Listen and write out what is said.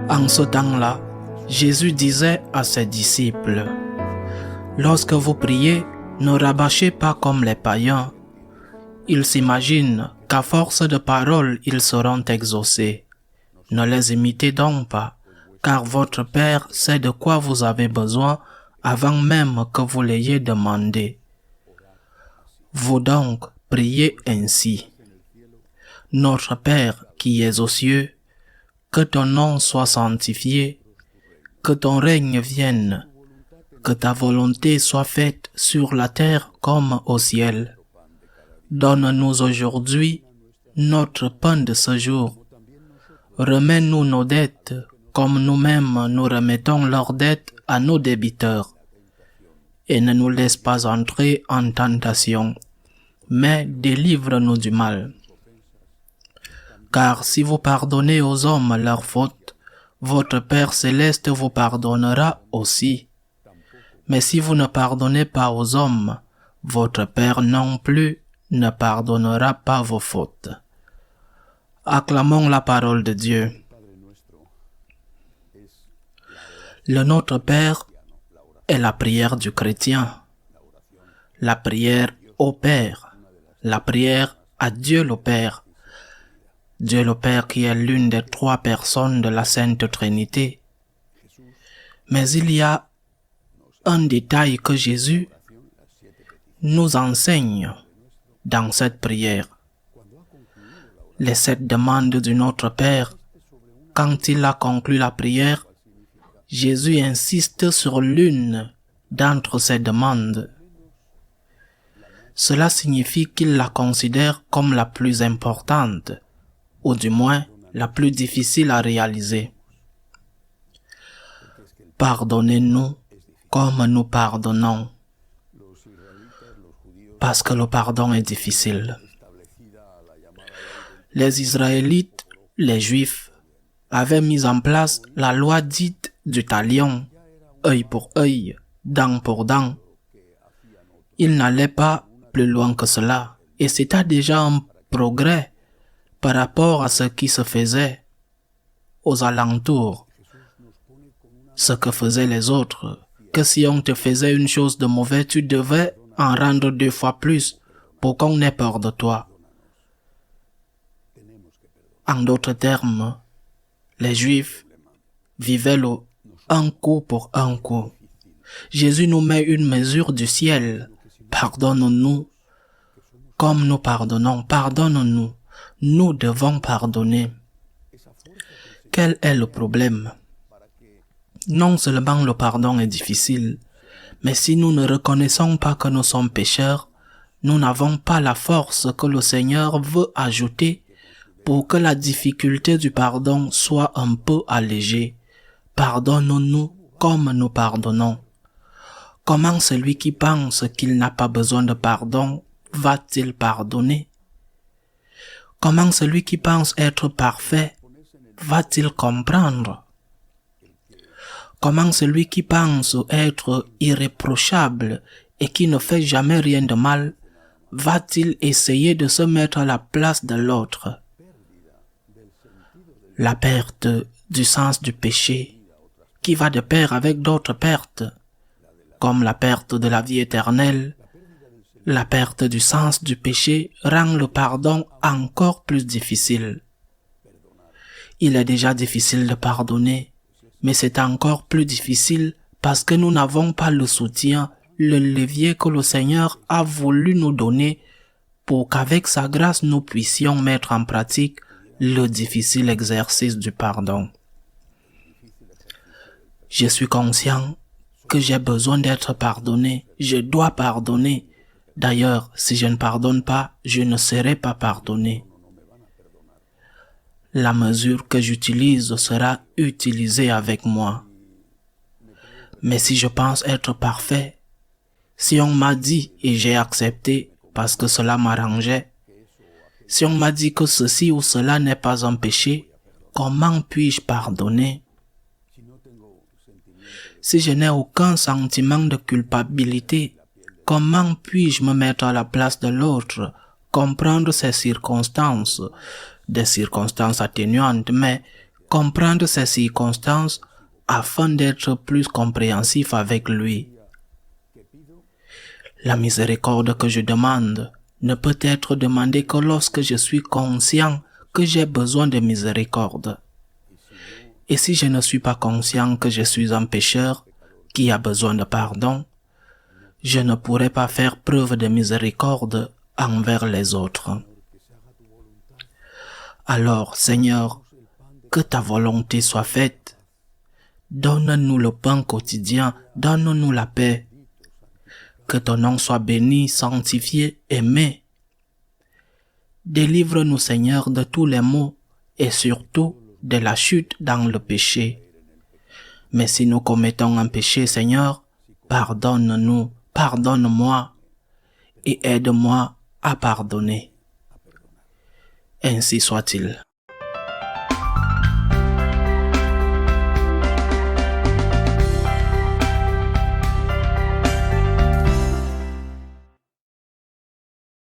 En ce temps-là, Jésus disait à ses disciples, « Lorsque vous priez, ne rabâchez pas comme les païens. Ils s'imaginent qu'à force de paroles, ils seront exaucés. Ne les imitez donc pas, car votre Père sait de quoi vous avez besoin avant même que vous l'ayez demandé. Vous donc priez ainsi. Notre Père qui es aux cieux, que ton nom soit sanctifié, que ton règne vienne, que ta volonté soit faite sur la terre comme au ciel. Donne-nous aujourd'hui notre pain de ce jour. Remets-nous nos dettes comme nous-mêmes nous remettons leurs dettes à nos débiteurs. Et ne nous laisse pas entrer en tentation, mais délivre-nous du mal. Car si vous pardonnez aux hommes leurs fautes, votre Père céleste vous pardonnera aussi. Mais si vous ne pardonnez pas aux hommes, votre Père non plus ne pardonnera pas vos fautes. Acclamons la parole de Dieu. Le Notre Père est la prière du chrétien, la prière au Père, la prière à Dieu le Père. Dieu le Père qui est l'une des trois personnes de la Sainte Trinité. Mais il y a un détail que Jésus nous enseigne dans cette prière. Les 7 demandes du Notre Père, quand il a conclu la prière, Jésus insiste sur l'une d'entre ces demandes. Cela signifie qu'il la considère comme la plus importante, ou du moins la plus difficile à réaliser. Pardonnez-nous comme nous pardonnons, parce que le pardon est difficile. Les Israélites, les Juifs, avaient mis en place la loi dite du talion, œil pour œil, dent pour dent. Ils n'allaient pas plus loin que cela, et c'était déjà un progrès par rapport à ce qui se faisait aux alentours, ce que faisaient les autres, que si on te faisait une chose de mauvais, tu devais en rendre 2 fois plus pour qu'on ait peur de toi. En d'autres termes, les Juifs vivaient le un coup pour un coup. Jésus nous met une mesure du ciel. Pardonne-nous comme nous pardonnons. Pardonne-nous. Nous devons pardonner. Quel est le problème? Non seulement le pardon est difficile, mais si nous ne reconnaissons pas que nous sommes pécheurs, nous n'avons pas la force que le Seigneur veut ajouter pour que la difficulté du pardon soit un peu allégée. Pardonne-nous comme nous pardonnons. Comment celui qui pense qu'il n'a pas besoin de pardon va-t-il pardonner? Comment celui qui pense être parfait va-t-il comprendre? Comment celui qui pense être irréprochable et qui ne fait jamais rien de mal va-t-il essayer de se mettre à la place de l'autre? La perte du sens du péché, qui va de pair avec d'autres pertes, comme la perte de la vie éternelle, la perte du sens du péché rend le pardon encore plus difficile. Il est déjà difficile de pardonner, mais c'est encore plus difficile parce que nous n'avons pas le soutien, le levier que le Seigneur a voulu nous donner pour qu'avec sa grâce nous puissions mettre en pratique le difficile exercice du pardon. Je suis conscient que j'ai besoin d'être pardonné. Je dois pardonner. D'ailleurs, si je ne pardonne pas, je ne serai pas pardonné. La mesure que j'utilise sera utilisée avec moi. Mais si je pense être parfait, si on m'a dit et j'ai accepté parce que cela m'arrangeait, si on m'a dit que ceci ou cela n'est pas un péché, comment puis-je pardonner? Si je n'ai aucun sentiment de culpabilité, comment puis-je me mettre à la place de l'autre, comprendre ses circonstances, des circonstances atténuantes, mais comprendre ces circonstances afin d'être plus compréhensif avec lui. La miséricorde que je demande ne peut être demandée que lorsque je suis conscient que j'ai besoin de miséricorde. Et si je ne suis pas conscient que je suis un pécheur qui a besoin de pardon, je ne pourrai pas faire preuve de miséricorde envers les autres. Alors, Seigneur, que ta volonté soit faite. Donne-nous le pain quotidien, donne-nous la paix. Que ton nom soit béni, sanctifié, aimé. Délivre-nous, Seigneur, de tous les maux et surtout de la chute dans le péché. Mais si nous commettons un péché, Seigneur, pardonne-nous, pardonne-moi et aide-moi à pardonner. Ainsi soit-il.